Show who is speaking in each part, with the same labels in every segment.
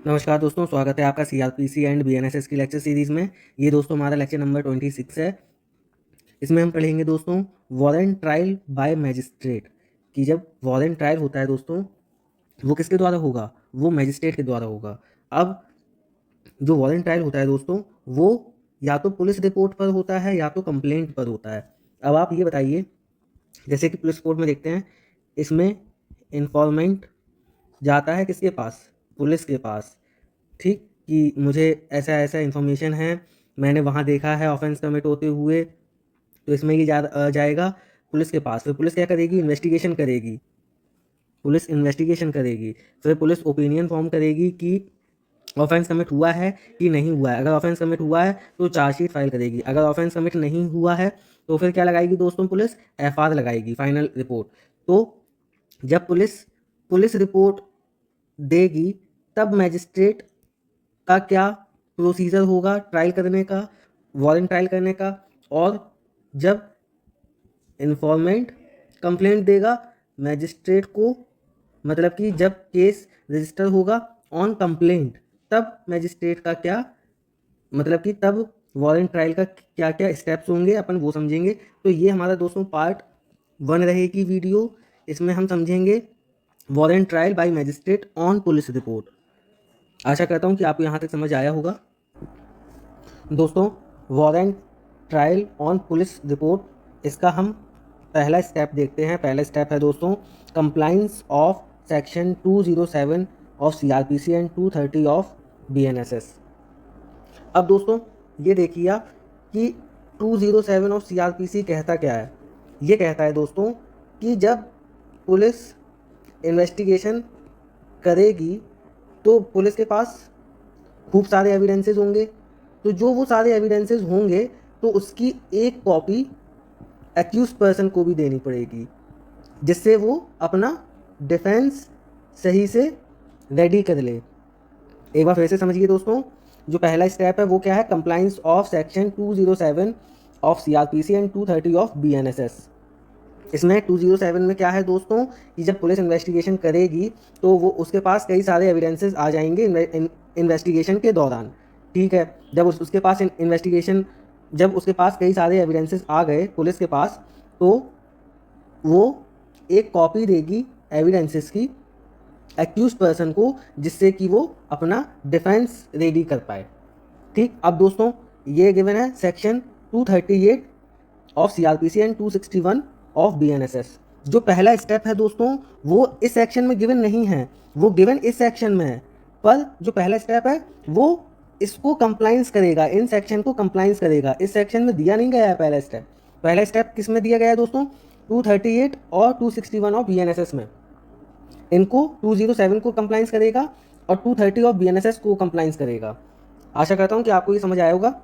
Speaker 1: नमस्कार दोस्तों, स्वागत है आपका सीआरपीसी एंड बीएनएसएस की लेक्चर सीरीज़ में। ये दोस्तों हमारा लेक्चर नंबर 26 है। इसमें हम पढ़ेंगे दोस्तों वारंट ट्रायल बाय मैजिस्ट्रेट, कि जब वारंट ट्रायल होता है दोस्तों वो किसके द्वारा होगा, वो मैजिस्ट्रेट के द्वारा होगा। अब जो वारंट ट्रायल होता है दोस्तों वो या तो पुलिस रिपोर्ट पर होता है या तो कंप्लेंट पर होता है। अब आप ये बताइए, जैसे कि पुलिस रिपोर्ट में देखते हैं, इसमें इंफॉर्मेंट जाता है किसके पास, पुलिस के पास, ठीक, कि मुझे ऐसा ऐसा इन्फॉर्मेशन है, मैंने वहाँ देखा है ऑफेंस कमिट होते हुए, तो इसमें ये जाएगा पुलिस के पास। फिर पुलिस क्या करेगी, इन्वेस्टिगेशन करेगी। पुलिस इन्वेस्टिगेशन करेगी, फिर पुलिस ओपिनियन फॉर्म करेगी कि ऑफेंस कमिट हुआ है कि नहीं हुआ है। अगर ऑफेंस कमिट हुआ है तो चार्जशीट फाइल करेगी, अगर ऑफेंस कमिट नहीं हुआ है तो फिर क्या लगाएगी दोस्तों, पुलिस एफआर लगाएगी, फाइनल रिपोर्ट। तो जब पुलिस पुलिस रिपोर्ट देगी तब मैजिस्ट्रेट का क्या प्रोसीजर होगा ट्रायल करने का, वारंट ट्रायल करने का। और जब इन्फॉर्मेंट कंप्लेंट देगा मैजिस्ट्रेट को, मतलब कि जब केस रजिस्टर होगा ऑन कंप्लेंट, तब मैजिस्ट्रेट का क्या, मतलब कि तब वारंट ट्रायल का क्या क्या स्टेप्स होंगे अपन वो समझेंगे। तो ये हमारा दोस्तों पार्ट 1 रहेगी वीडियो। इसमें हम समझेंगे warrant trial by magistrate on police report. आशा करता हूँ कि आपको यहाँ तक समझ आया होगा। दोस्तों warrant trial on police report, इसका हम पहला स्टेप देखते हैं। पहला स्टेप है दोस्तों compliance of section 207 of CrPC and 230 of BNSS. अब दोस्तों ये देखिए आप कि 207 ऑफ सीआरपीसी कहता क्या है। ये कहता है दोस्तों कि जब पुलिस इन्वेस्टिगेशन करेगी तो पुलिस के पास खूब सारे एविडेंसेस होंगे, तो जो वो सारे एविडेंसेस होंगे तो उसकी एक कॉपी एक्यूज पर्सन को भी देनी पड़ेगी, जिससे वो अपना डिफेंस सही से रेडी कर ले। एक बार फिर से समझिए दोस्तों, जो पहला स्टेप है वो क्या है, compliance of section 207 of CrPC and 230 of BNSS. इसमें 207 में क्या है दोस्तों कि जब पुलिस इन्वेस्टिगेशन करेगी तो वो उसके पास कई सारे एविडेंसेस आ जाएंगे इन्वेस्टिगेशन के दौरान, ठीक है। जब उसके पास इन्वेस्टिगेशन, जब उसके पास कई सारे एविडेंसेस आ गए पुलिस के पास, तो वो एक कॉपी देगी एविडेंसेस की एक्यूज पर्सन को, जिससे कि वो अपना डिफेंस रेडी कर पाए, ठीक। अब दोस्तों ये गिवन है section 238 of CrPC and 261 of BNSS. जो पहला स्टेप है दोस्तों वो इस सेक्शन में गिवन नहीं है, वो गिवन इस सेक्शन में है, पर जो पहला स्टेप है वो इसको कंप्लाइंस करेगा, इन सेक्शन को कंप्लाइंस करेगा। इस सेक्शन में दिया नहीं गया है पहला स्टेप। पहला स्टेप किस में दिया गया है दोस्तों, 238 और 261 ऑफ बीएनएसएस में। इनको 207 को कंप्लाइंस करेगा और 230 ऑफ बीएनएसएस को कंप्लाइंस करेगा। आशा करता हूँ कि आपको ये समझ आया होगा।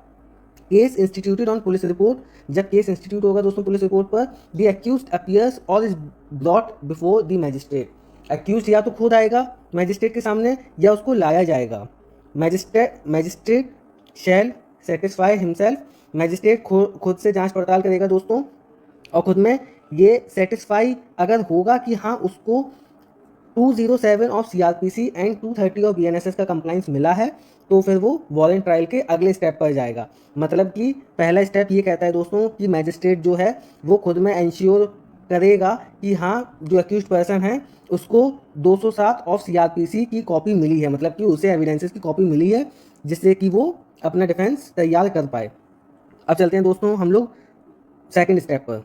Speaker 1: Case instituted on police report, जब केस इंस्टीट्यूट होगा दोस्तों पुलिस रिपोर्ट पर, द एक्यूज्ड अपीयर्स और is brought before the magistrate. Accused या तो खुद आएगा मैजिस्ट्रेट के सामने या उसको लाया जाएगा। मैजिस्ट्रेट शैल सेटिस्फाई हिमसेल्फ, मैजिस्ट्रेट खुद से जांच पड़ताल करेगा दोस्तों, और खुद में ये सेटिस्फाई अगर होगा कि हाँ उसको 207 of CrPC and 230 of BNSS का कंप्लाइंस मिला है, तो फिर वो वारंट ट्रायल के अगले स्टेप पर जाएगा। मतलब कि पहला स्टेप ये कहता है दोस्तों कि मैजिस्ट्रेट जो है वो खुद में इंश्योर करेगा कि हाँ जो अक्यूज्ड पर्सन है उसको 207 ऑफ सीआरपीसी की कॉपी मिली है, मतलब कि उसे एविडेंसेस की कॉपी मिली है, जिससे कि वो अपना डिफेंस तैयार कर पाए। अब चलते हैं दोस्तों हम लोग सेकेंड स्टेप पर।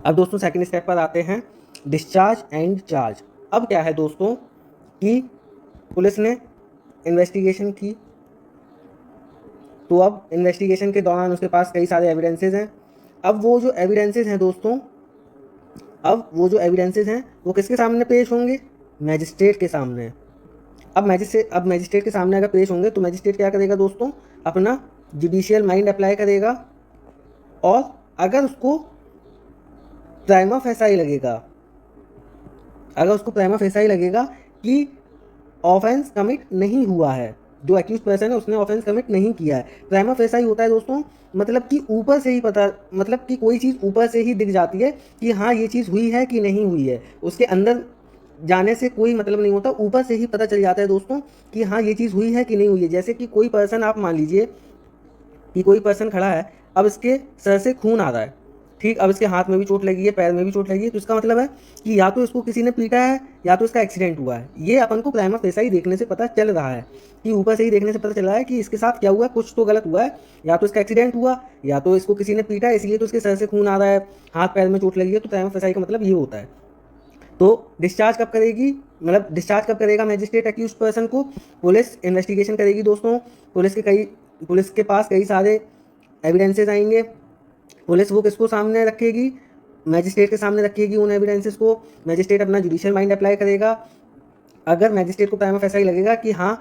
Speaker 1: अब दोस्तों सेकेंड स्टेप पर आते हैं, डिस्चार्ज एंड चार्ज। अब क्या है दोस्तों कि पुलिस ने इन्वेस्टिगेशन की, तो अब इन्वेस्टिगेशन के दौरान उसके पास कई सारे एविडेंसेस हैं। अब वो जो एविडेंसेस हैं दोस्तों, अब वो जो एविडेंसेस हैं वो किसके सामने पेश होंगे, मैजिस्ट्रेट के सामने। अब मैजिस्ट्रेट के सामने अगर पेश होंगे तो मैजिस्ट्रेट क्या करेगा दोस्तों, अपना जुडिशियल माइंड अप्लाई करेगा, और अगर उसको प्राइमा फेसाई लगेगा, अगर उसको प्राइमा फेसाई लगेगा कि ऑफेंस कमिट नहीं हुआ है, जो एक्यूज पर्सन है उसने ऑफेंस कमिट नहीं किया है। प्राइमा फेसाई होता है दोस्तों मतलब कि ऊपर से ही पता, मतलब कि कोई चीज़ ऊपर से ही दिख जाती है कि हाँ ये चीज़ हुई है कि नहीं हुई है, उसके अंदर जाने से कोई मतलब नहीं होता, ऊपर से ही पता चल जाता है दोस्तों कि हाँ ये चीज़ हुई है कि नहीं हुई है। जैसे कि कोई पर्सन, आप मान लीजिए कि कोई पर्सन खड़ा है, अब इसके सर से खून आ रहा है, ठीक, अब इसके हाथ में भी चोट लगी है, पैर में भी चोट लगी है, तो इसका मतलब है कि या तो इसको किसी ने पीटा है या तो इसका एक्सीडेंट हुआ है। ये अपन को प्राइमा फेसा ही देखने से पता चल रहा है, कि ऊपर से ही देखने से पता चल रहा है कि इसके साथ क्या हुआ है, कुछ तो गलत हुआ है, या तो इसका एक्सीडेंट हुआ या तो इसको किसी ने पीटा है, इसलिए तो इसके सर से खून आ रहा है, हाथ पैर में चोट लगी है। तो प्राइमा फेसाई का मतलब ये होता है। तो डिस्चार्ज कब करेगी, मतलब डिस्चार्ज कब करेगा मैजिस्ट्रेट एक्यूज पर्सन को? पुलिस इन्वेस्टिगेशन करेगी दोस्तों। पुलिस के पास कई सारे एविडेंसेस आएंगे। पुलिस वो किसको सामने रखेगी? मैजिस्ट्रेट के सामने रखेगी उन एविडेंसेस को। मैजिस्ट्रेट अपना जुडिशियल माइंड अप्लाई करेगा। अगर मैजिस्ट्रेट को प्राइमा फेसा ही लगेगा कि हाँ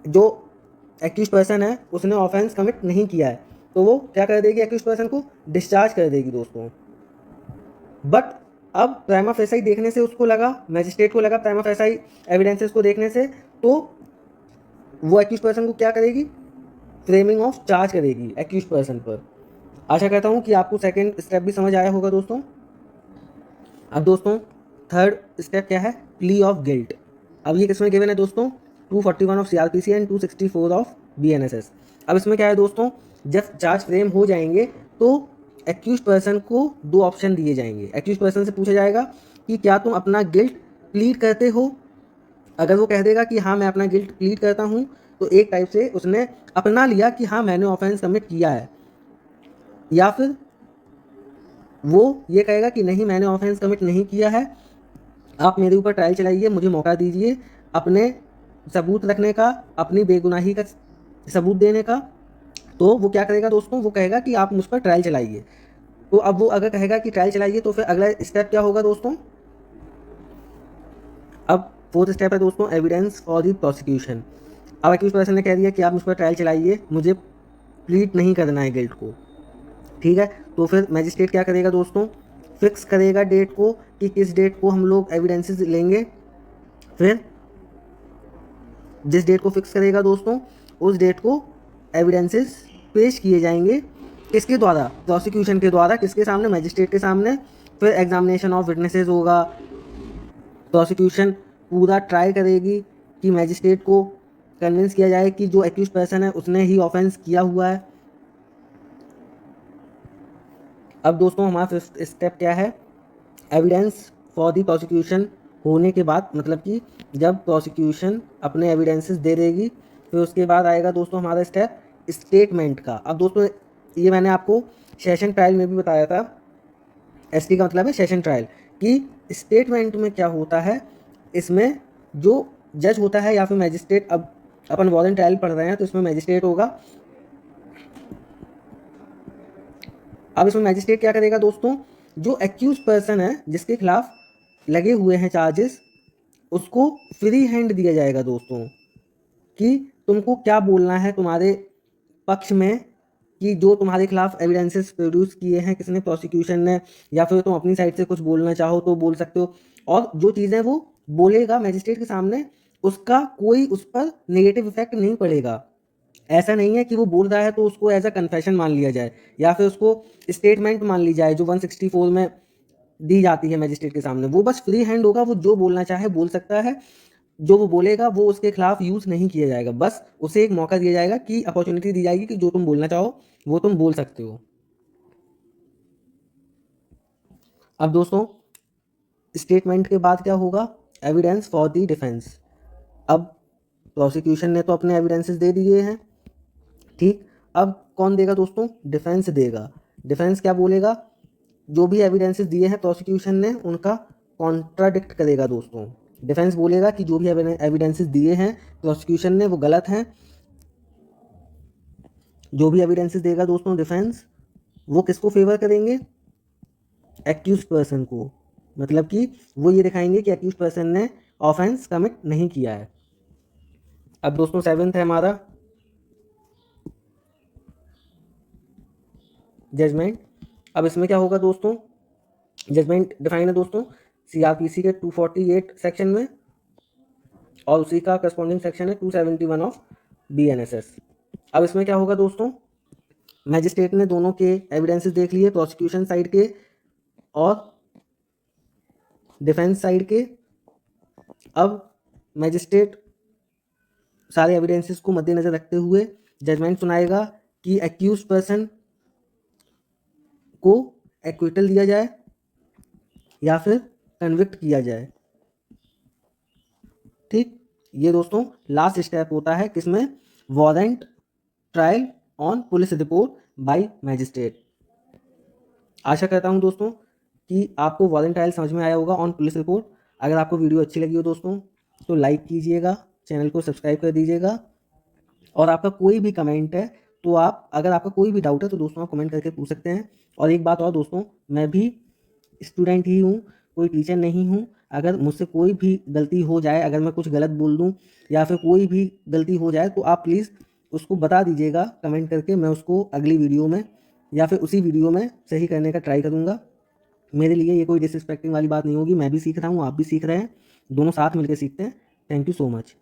Speaker 1: जो एक्यूज पर्सन है उसने ऑफेंस कमिट नहीं किया है, तो वो क्या कर देगी? एक्यूज पर्सन को डिस्चार्ज कर देगी दोस्तों। बट अब प्राइमा फेसाई देखने से उसको लगा, मैजिस्ट्रेट को लगा प्राइमा फेसाई एविडेंसेस को देखने से, तो वो एक्यूज पर्सन को क्या करेगी? फ्रेमिंग ऑफ चार्ज करेगी एक्यूज पर्सन पर। आशा करता हूँ कि आपको सेकंड स्टेप भी समझ आया होगा दोस्तों। अब दोस्तों थर्ड स्टेप क्या है? Plea of guilt. अब ये किसमें गिवन है दोस्तों? 241 of CrPC and 264 of BNSS. अब इसमें क्या है दोस्तों, जब चार्ज फ्रेम हो जाएंगे तो एक्यूज पर्सन को दो ऑप्शन दिए जाएंगे। एक्यूज पर्सन से पूछा जाएगा कि क्या तुम अपना गिल्ट प्लीड करते हो? अगर वो कह देगा कि हाँ मैं अपना गिल्ट प्लीड करता हूँ, तो एक टाइप से उसने अपना लिया कि हाँ मैंने ऑफेंस कमिट किया है। या फिर वो ये कहेगा कि नहीं मैंने ऑफेंस कमिट नहीं किया है, आप मेरे ऊपर ट्रायल चलाइए, मुझे मौका दीजिए अपने सबूत रखने का, अपनी बेगुनाही का सबूत देने का। तो वो क्या करेगा दोस्तों? वो कहेगा कि आप मुझ पर ट्रायल चलाइए। तो अब वो अगर कहेगा कि ट्रायल चलाइए तो फिर अगला स्टेप क्या होगा दोस्तों? अब फोर्थ स्टेप है दोस्तों एविडेंस फॉर द प्रोसिक्यूशन। अब एक्यूज पर्सन ने कह दिया कि आप मुझ पर ट्रायल चलाइए, मुझे प्लीड नहीं करना है गिल्ट को, ठीक है। तो फिर मैजिस्ट्रेट क्या करेगा दोस्तों? फिक्स करेगा डेट को कि किस डेट को हम लोग एविडेंसेस लेंगे। फिर जिस डेट को फिक्स करेगा दोस्तों, उस डेट को एविडेंसेस पेश किए जाएंगे। किसके द्वारा? प्रोसिक्यूशन के द्वारा। किसके सामने? मैजिस्ट्रेट के सामने। फिर एग्जामिनेशन ऑफ विटनेसेस होगा। प्रोसिक्यूशन पूरा ट्राई करेगी कि मैजिस्ट्रेट को कन्विंस किया जाए कि जो एक्यूज पर्सन है उसने ही ऑफेंस किया हुआ है। अब दोस्तों हमारा फिफ्थ स्टेप क्या है? एविडेंस फॉर द प्रोसिक्यूशन होने के बाद, मतलब कि जब प्रोसिक्यूशन अपने एविडेंसेस दे देगी, फिर उसके बाद आएगा दोस्तों हमारा स्टेप स्टेटमेंट का। अब दोस्तों ये मैंने आपको सेशन ट्रायल में भी बताया था, एसटी का मतलब है सेशन ट्रायल, कि स्टेटमेंट में क्या होता है, इसमें जो जज होता है या फिर मैजिस्ट्रेट, अब अपन वारंट ट्रायल पढ़ रहे हैं तो इसमें मैजिस्ट्रेट होगा। अब इसमें मैजिस्ट्रेट क्या करेगा दोस्तों? जो एक्यूज पर्सन है जिसके खिलाफ लगे हुए हैं चार्जेस, उसको फ्री हैंड दिया जाएगा दोस्तों कि तुमको क्या बोलना है तुम्हारे पक्ष में, कि जो तुम्हारे खिलाफ एविडेंसेस प्रोड्यूस किए हैं किसने? प्रोसिक्यूशन ने। या फिर तुम अपनी साइड से कुछ बोलना चाहो तो बोल सकते हो। और जो चीज़ें वो बोलेगा मैजिस्ट्रेट के सामने, उसका कोई उस पर नेगेटिव इफेक्ट नहीं पड़ेगा। ऐसा नहीं है कि वो बोल रहा है तो उसको एज अ कन्फेशन मान लिया जाए, या फिर उसको स्टेटमेंट मान ली जाए जो 164 में दी जाती है मैजिस्ट्रेट के सामने। वो बस फ्री हैंड होगा, वो जो बोलना चाहे बोल सकता है। जो वो बोलेगा वो उसके खिलाफ यूज नहीं किया जाएगा, बस उसे एक मौका दिया जाएगा कि अपॉर्चुनिटी दी जाएगी कि जो तुम बोलना चाहो वो तुम बोल सकते हो। अब दोस्तों स्टेटमेंट के बाद क्या होगा? Evidence for the defence. अब प्रोसिक्यूशन ने तो अपने एविडेंसेस दे दिए हैं, ठीक। अब कौन देगा दोस्तों? डिफेंस देगा। डिफेंस क्या बोलेगा? जो भी एविडेंसेस दिए हैं प्रोसिक्यूशन ने उनका कॉन्ट्राडिक्ट करेगा दोस्तों। डिफेंस बोलेगा कि जो भी एविडेंसेस दिए हैं प्रोसिक्यूशन ने वो गलत हैं। जो भी एविडेंसेस देगा दोस्तों डिफेंस, वो किसको फेवर करेंगे? एक्यूज पर्सन को। मतलब कि वो ये दिखाएंगे कि एक्यूज पर्सन ने ऑफेंस कमिट नहीं किया है। अब दोस्तों सेवेंथ है हमारा जजमेंट। अब इसमें क्या होगा दोस्तों? जजमेंट डिफाइन है दोस्तों सीआरपीसी के 248 सेक्शन में, और उसी का करस्पॉन्डिंग सेक्शन है 271 ऑफ बीएनएसएस। अब इसमें क्या होगा दोस्तों? मैजिस्ट्रेट ने दोनों के एविडेंसेस देख लिए, प्रोसिक्यूशन साइड के और डिफेंस साइड के। अब मैजिस्ट्रेट सारे एविडेंसेस को मद्देनजर रखते हुए जजमेंट सुनाएगा कि एक्यूज पर्सन को एक्विटल दिया जाए या फिर कन्विक्ट किया जाए। ठीक, ये दोस्तों लास्ट स्टेप होता है किसमें, warrant trial on police report by magistrate. आशा करता हूं दोस्तों कि आपको वारंट ट्रायल समझ में आया होगा ऑन पुलिस रिपोर्ट। अगर आपको वीडियो अच्छी लगी हो दोस्तों तो लाइक कीजिएगा, चैनल को सब्सक्राइब कर दीजिएगा, और आपका कोई भी कमेंट है तो अगर आपका कोई भी डाउट है तो दोस्तों आप कमेंट करके पूछ सकते हैं। और एक बात और दोस्तों, मैं भी स्टूडेंट ही हूँ, कोई टीचर नहीं हूँ। अगर मुझसे कोई भी गलती हो जाए, अगर मैं कुछ गलत बोल दूँ या फिर कोई भी गलती हो जाए तो आप प्लीज़ उसको बता दीजिएगा कमेंट करके। मैं उसको अगली वीडियो में या फिर उसी वीडियो में सही करने का ट्राई करूँगा। मेरे लिए ये कोई डिसरिस्पेक्टिंग वाली बात नहीं होगी, मैं भी सीख रहा हूँ, आप भी सीख रहे हैं, दोनों साथ मिलकर सीखते हैं। Thank you so much.